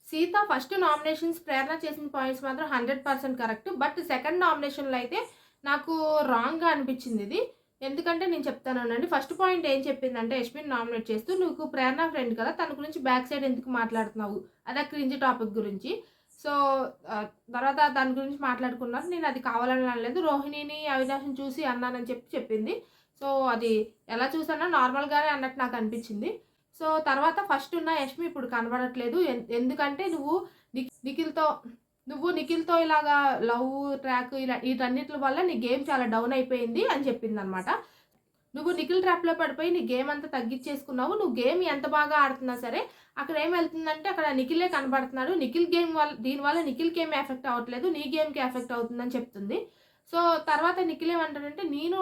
సీత ఫస్ట్ నామినేషన్స్ ప్రేరణ చేసిన పాయింట్స్ మాత్రం 100% కరెక్ట్. బట్ సెకండ్ నామినేషన్లో అయితే నాకు రాంగ్గా అనిపించింది ఇది. ఎందుకంటే నేను చెప్తానండి. ఫస్ట్ పాయింట్ ఏం చెప్పిందంటే, యష్మిని నామినేట్ చేస్తూ నువ్వు ప్రేరణ ఫ్రెండ్ కదా, తన గురించి బ్యాక్ సైడ్ ఎందుకు మాట్లాడుతున్నావు, అదే క్రింజ్ టాపిక్ గురించి. సో తర్వాత దాని గురించి మాట్లాడుకున్నారు. నేను అది కావాలని అనలేదు, రోహిణిని అవినాష్ని చూసి అన్నానని చెప్పింది. సో అది ఎలా చూసానో నార్మల్గానే అన్నట్టు నాకు అనిపించింది. సో తర్వాత ఫస్ట్ ఉన్న యష్మి ఇప్పుడు కనబడట్లేదు. ఎందుకంటే నువ్వు నిఖిల్తో ఇలాగా లవ్ ట్రాక్ ఇలా వీటన్నిటి వల్ల నీ గేమ్ చాలా డౌన్ అయిపోయింది అని చెప్పింది అనమాట. నువ్వు నిఖిల్ ట్రాప్లో పడిపోయి నీ గేమ్ అంతా తగ్గించేసుకున్నావు. నువ్వు గేమ్ ఎంత బాగా ఆడుతున్నా సరే అక్కడ ఏం వెళ్తుందంటే అక్కడ నిఖిలే కనబడుతున్నాడు. నిఖిల్ గేమ్ వల్ల దీనివల్ల నిఖిల్కి ఏమి ఎఫెక్ట్ అవ్వట్లేదు, నీ గేమ్కి ఎఫెక్ట్ అవుతుందని చెప్తుంది. సో తర్వాత నిఖిల్ ఏమంటాడంటే, నేను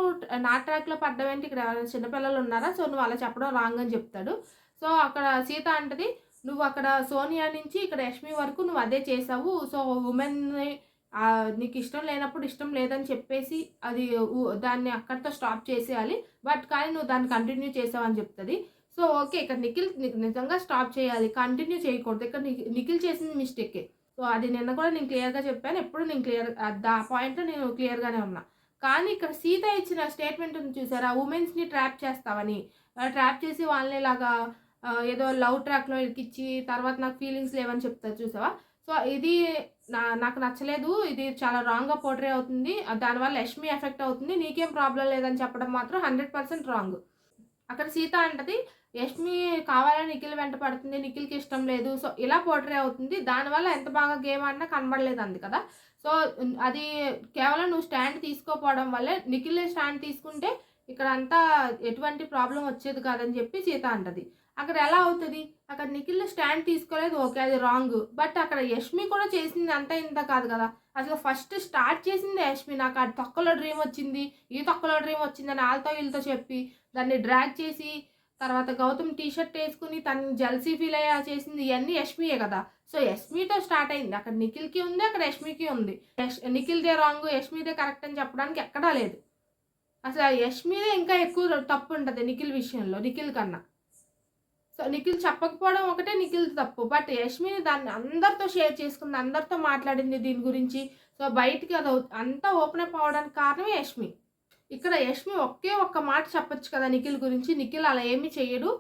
నా ట్రాక్లో పడ్డవేంటి, ఇక్కడ ఎవరైనా చిన్నపిల్లలు ఉన్నారా, సో నువ్వు అలా చెప్పడం రాంగ్ అని చెప్తాడు. సో అక్కడ సీత అంటది, నువ్వు అక్కడ సోనియా నుంచి ఇక్కడ యష్మి వరకు నువ్వు అదే చేసావు. సో ఉమెన్ని నీకు ఇష్టం లేనప్పుడు ఇష్టం లేదని చెప్పేసి అది దాన్ని అక్కడితో స్టాప్ చేసేయాలి. బట్ కానీ నువ్వు దాన్ని కంటిన్యూ చేసావు అని చెప్తుంది. సో ఓకే, ఇక్కడ నిఖిల్ నిజంగా స్టాప్ చేయాలి, కంటిన్యూ చేయకూడదు. ఇక్కడ నిఖిల్ చేసింది మిస్టేకే. సో అది నిన్న కూడా నేను క్లియర్గా చెప్పాను. ఎప్పుడు నేను ఆ పాయింట్లో నేను క్లియర్గానే ఉన్నా. కానీ ఇక్కడ సీత ఇచ్చిన స్టేట్మెంట్ ఉంది చూసారా, ఉమెన్స్ని ట్రాప్ చేస్తావని, ట్రాప్ చేసి వాళ్ళని ఇలాగా ఏదో లవ్ ట్రాక్లో ఇరికిచ్చి తర్వాత నాకు ఫీలింగ్స్ లేవని చెప్తారు చూసావా. సో ఇది నాకు నచ్చలేదు. ఇది చాలా రాంగ్గా పోర్ట్రే అవుతుంది. దానివల్ల యష్మి ఎఫెక్ట్ అవుతుంది, నీకేం ప్రాబ్లం లేదని చెప్పడం మాత్రం 100% రాంగ్. అక్కడ సీత అంటది, యష్మి కావాలని నిఖిల్ వెంట పడుతుంది, నిఖిల్కి ఇష్టం లేదు, సో ఇలా పోర్ట్రే అవుతుంది, దానివల్ల ఎంత బాగా గేమ్ ఆడినా కనబడలేదు అంది కదా. సో అది కేవలం నువ్వు స్టాండ్ తీసుకోపోవడం వల్లే, నిఖిల్ స్టాండ్ తీసుకుంటే ఇక్కడ అంతా ఎటువంటి ప్రాబ్లం వచ్చేది కాదని చెప్పి సీత అంటది. అక్కడ ఎలా అవుతుంది, అక్కడ నిఖిల్ స్టాండ్ తీసుకోలేదు, ఓకే అది రాంగ్. బట్ అక్కడ యష్మి కూడా చేసింది అంతా ఇంత కాదు కదా. అసలు ఫస్ట్ స్టార్ట్ చేసింది యష్మి. నాకు ఆ తొక్కలో డ్రీమ్ వచ్చింది, ఈ తొక్కలో డ్రీమ్ వచ్చిందని వాళ్ళతో వీళ్ళతో చెప్పి దాన్ని డ్రాగ్ చేసి తర్వాత గౌతమ్ టీషర్ట్ వేసుకుని తను జల్సీ ఫీల్ అయ్యా చేసింది ఇవన్నీ యష్మియే కదా. సో యష్మితో స్టార్ట్ అయింది. అక్కడ నిఖిల్కి ఉంది, అక్కడ యష్మికి ఉంది. నిఖిల్దే రాంగ్, యష్మిదే కరెక్ట్ అని చెప్పడానికి ఎక్కడా లేదు. అసలు యష్మిదే ఇంకా ఎక్కువ తప్పు ఉంటుంది నిఖిల్ విషయంలో, నిఖిల్ కన్నా. సో నిఖిల్ చెప్పకపోవడం ఒకటే నిఖిల్ తప్పు. బట్ యష్మిని దాన్ని అందరితో షేర్ చేసుకుంది, అందరితో మాట్లాడింది దీని గురించి. సో బయటికి అది అంతా ఓపెన్ అప్ అవ్వడానికి కారణమే యష్మి. ఇక్కడ యష్మి ఒకే ఒక్క మాట చెప్పొచ్చు కదా నిఖిల్ గురించి. నిఖిల్ అలా ఏమీ చెయ్యడు,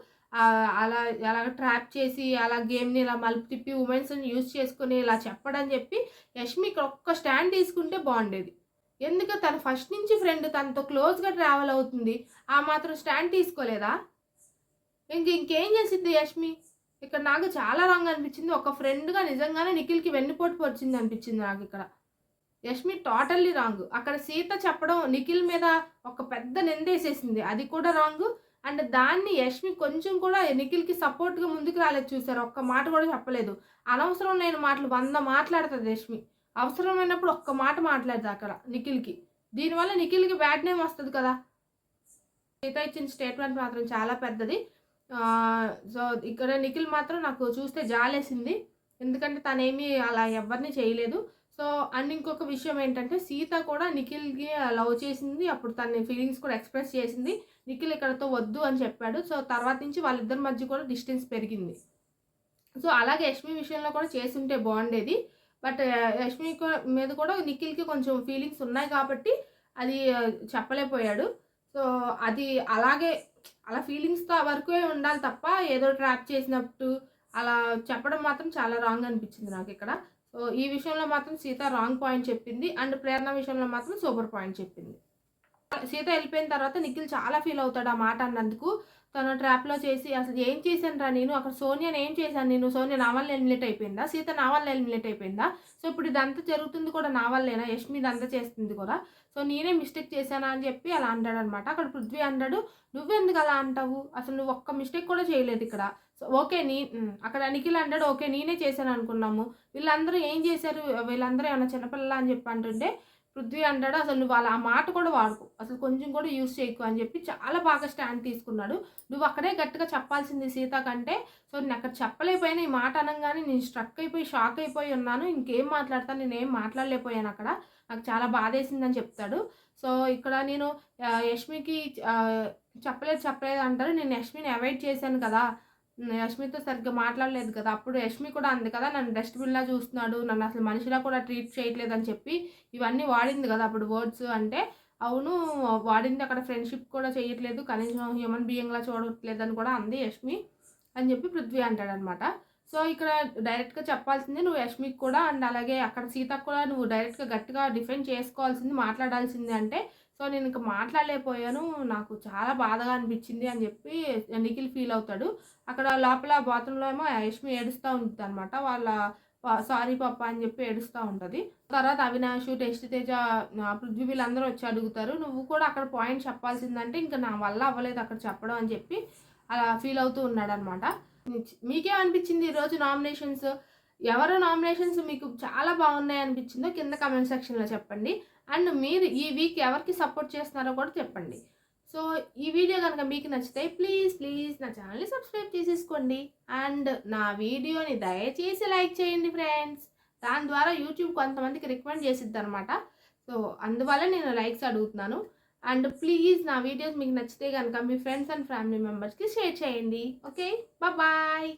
అలా అలాగ ట్రాప్ చేసి అలా గేమ్ని ఇలా మలుపు తిప్పి ఉమెన్స్ని యూజ్ చేసుకుని ఇలా చెప్పడని చెప్పి యష్మి ఇక్కడ ఒక్క స్టాండ్ తీసుకుంటే బాగుండేది. ఎందుకు తను ఫస్ట్ నుంచి ఫ్రెండ్, తనతో క్లోజ్గా ట్రావెల్ అవుతుంది, ఆ మాత్రం స్టాండ్ తీసుకోలేదా? ఇంకేం చేసింది యష్మి? ఇక్కడ నాకు చాలా రాంగ్ అనిపించింది. ఒక ఫ్రెండ్గా నిజంగానే నిఖిల్కి వెన్నుపోటు పొడిచింది అనిపించింది నాకు ఇక్కడ. Yashmi totally wrong. అక్కడ సీత చెప్పడం నిఖిల్ మీద ఒక పెద్ద నిందేసేసింది, అది కూడా రాంగ్. అండ్ దాన్ని యష్మి కొంచెం కూడా నిఖిల్కి సపోర్ట్గా ముందుకు రాలేదు. చూసారు, ఒక్క మాట కూడా చెప్పలేదు. అనవసరం లేని మాటలు 100 మాట్లాడుతుంది యష్మి. అవసరమైనప్పుడు ఒక్క మాట మాట్లాడుతుంది అక్కడ నిఖిల్కి. దీనివల్ల నిఖిల్కి బ్యాడ్ నేమ్ వస్తుంది కదా. సీత ఇచ్చిన స్టేట్మెంట్ మాత్రం చాలా పెద్దది. సో ఇక్కడ నిఖిల్ మాత్రం నాకు చూస్తే జాలేసింది, ఎందుకంటే తనేమీ అలా ఎవరిని చేయలేదు. సో అండ్ ఇంకొక విషయం ఏంటంటే సీత కూడా నిఖిల్కి లవ్ చేసింది, అప్పుడు తన ఫీలింగ్స్ కూడా ఎక్స్ప్రెస్ చేసింది. నిఖిల్ ఇక్కడతో వద్దు అని చెప్పాడు. సో తర్వాత నుంచి వాళ్ళిద్దరి మధ్య కూడా డిస్టెన్స్ పెరిగింది. సో అలాగే యష్మి విషయంలో కూడా చేసుంటే బాగుండేది. బట్ యష్మి మీద కూడా నిఖిల్కి కొంచెం ఫీలింగ్స్ ఉన్నాయి కాబట్టి అది చెప్పలేకపోయాడు. సో అది అలాగే అలా ఫీలింగ్స్తో వరకే ఉండాలి తప్ప ఏదో ట్రాప్ చేసినట్టు అలా చెప్పడం మాత్రం చాలా రాంగ్ అనిపించింది నాకు ఇక్కడ. సో ఈ విషయంలో మాత్రం సీత రాంగ్ పాయింట్ చెప్పింది, అండ్ ప్రేరణ విషయంలో మాత్రం సూపర్ పాయింట్ చెప్పింది. సీత వెళ్ళిపోయిన తర్వాత నిఖిల్ చాలా ఫీల్ అవుతాడు ఆ మాట అన్నందుకు. తను ట్రాప్లో చేసి అసలు ఏం చేశాను రా నేను, అక్కడ సోనియాని ఏం చేశాను నేను, సోనియా నా వల్ల ఎలిమినేట్ అయిపోయిందా, సీత నా వల్ల ఎలిమినేట్ అయిపోయిందా, సో ఇప్పుడు ఇదంతా జరుగుతుంది కూడా నా వల్లేనా, యష్మి ఇదంతా చేస్తుంది కూడా, సో నేనే మిస్టేక్ చేశానా అని చెప్పి అలా అంటాడు అనమాట. అక్కడ పృథ్వీ అన్నాడు, నువ్వెందుకు అలా అంటావు, అసలు నువ్వు ఒక్క మిస్టేక్ కూడా చేయలేదు ఇక్కడ. సో ఓకే అక్కడ నిఖిల్ అంటాడు, ఓకే నేనే చేశాను అనుకున్నాము, వీళ్ళందరూ ఏం చేశారు, వీళ్ళందరూ ఏమన్నా చిన్నపిల్లల అని చెప్పి అంటుంటే పృథ్వీ అంటాడు, అసలు నువ్వు అలా ఆ మాట కూడా వాడుకో, అసలు కొంచెం కూడా యూజ్ చేయకు అని చెప్పి చాలా బాగా స్టాండ్ తీసుకున్నాడు. నువ్వు అక్కడే గట్టిగా చెప్పాల్సింది సీత కంటే. సో నేను అక్కడ చెప్పలేకపోయినా ఈ మాట అనగానే నేను స్ట్రక్ అయిపోయి షాక్ అయిపోయి ఉన్నాను, ఇంకేం మాట్లాడతాను, నేనేం మాట్లాడలేకపోయాను అక్కడ, నాకు చాలా బాధేసిందని చెప్తాడు. సో ఇక్కడ నేను యష్మికి చెప్పలేదు అంటారు, నేను యష్మిని అవాయిడ్ చేశాను కదా, యష్మితో సరిగ్గా మాట్లాడలేదు కదా, అప్పుడు యష్మి కూడా అంది కదా నన్ను డస్ట్బిన్లా చూస్తున్నాడు, నన్ను అసలు మనిషిలా కూడా ట్రీట్ చేయట్లేదు అని చెప్పి ఇవన్నీ వాడింది కదా అప్పుడు వర్డ్స్. అంటే అవును వాడింది, అక్కడ ఫ్రెండ్షిప్ కూడా చేయట్లేదు, కనీసం హ్యూమన్ బీయింగ్లా చూడట్లేదు అని కూడా అంది యష్మి అని చెప్పి పృథ్వీ అంటాడనమాట. సో ఇక్కడ డైరెక్ట్గా చెప్పాల్సింది నువ్వు యష్మికి కూడా, అండ్ అలాగే అక్కడ సీతకు కూడా నువ్వు డైరెక్ట్గా గట్టిగా డిఫెండ్ చేసుకోవాల్సింది, మాట్లాడాల్సింది. అంటే సో నేను ఇంకా మాట్లాడలేకపోయాను, నాకు చాలా బాధగా అనిపించింది అని చెప్పి నిఖిల్ ఫీల్ అవుతాడు. అక్కడ లోపల బాత్రూంలో ఏమో యష్మి ఏడుస్తూ ఉంటుంది అనమాట, వాళ్ళ సారీ పాప అని చెప్పి ఏడుస్తూ ఉంటుంది. తర్వాత అవినాష్, టెస్ట్ తేజ, పృథ్వీ వీళ్ళందరూ వచ్చి అడుగుతారు, నువ్వు కూడా అక్కడ పాయింట్ చెప్పాల్సిందంటే ఇంకా నా వల్ల అవ్వలేదు అక్కడ చెప్పడం అని చెప్పి అలా ఫీల్ అవుతూ ఉన్నాడు అనమాట. మీకేమనిపించింది ఈరోజు నామినేషన్స్? ఎవరు నామినేషన్స్ మీకు చాలా బాగున్నాయి అనిపించిందో కింద కమెంట్ సెక్షన్లో చెప్పండి. అండ్ మీరు ఈ వీక్ ఎవరికి సపోర్ట్ చేస్తున్నారో కూడా చెప్పండి. సో ఈ వీడియో కనుక మీకు నచ్చితే ప్లీజ్ నా ఛానల్ని సబ్స్క్రైబ్ చేసేసుకోండి. అండ్ నా వీడియోని దయచేసి లైక్ చేయండి ఫ్రెండ్స్, దాని ద్వారా యూట్యూబ్ కొంతమందికి రికమెండ్ చేసిద్ది అనమాట. సో అందువల్ల నేను లైక్స్ అడుగుతున్నాను. అండ్ ప్లీజ్ నా వీడియోస్ మీకు నచ్చితే కనుక మీ ఫ్రెండ్స్ అండ్ ఫ్యామిలీ మెంబర్స్కి షేర్ చేయండి. Okay, bye.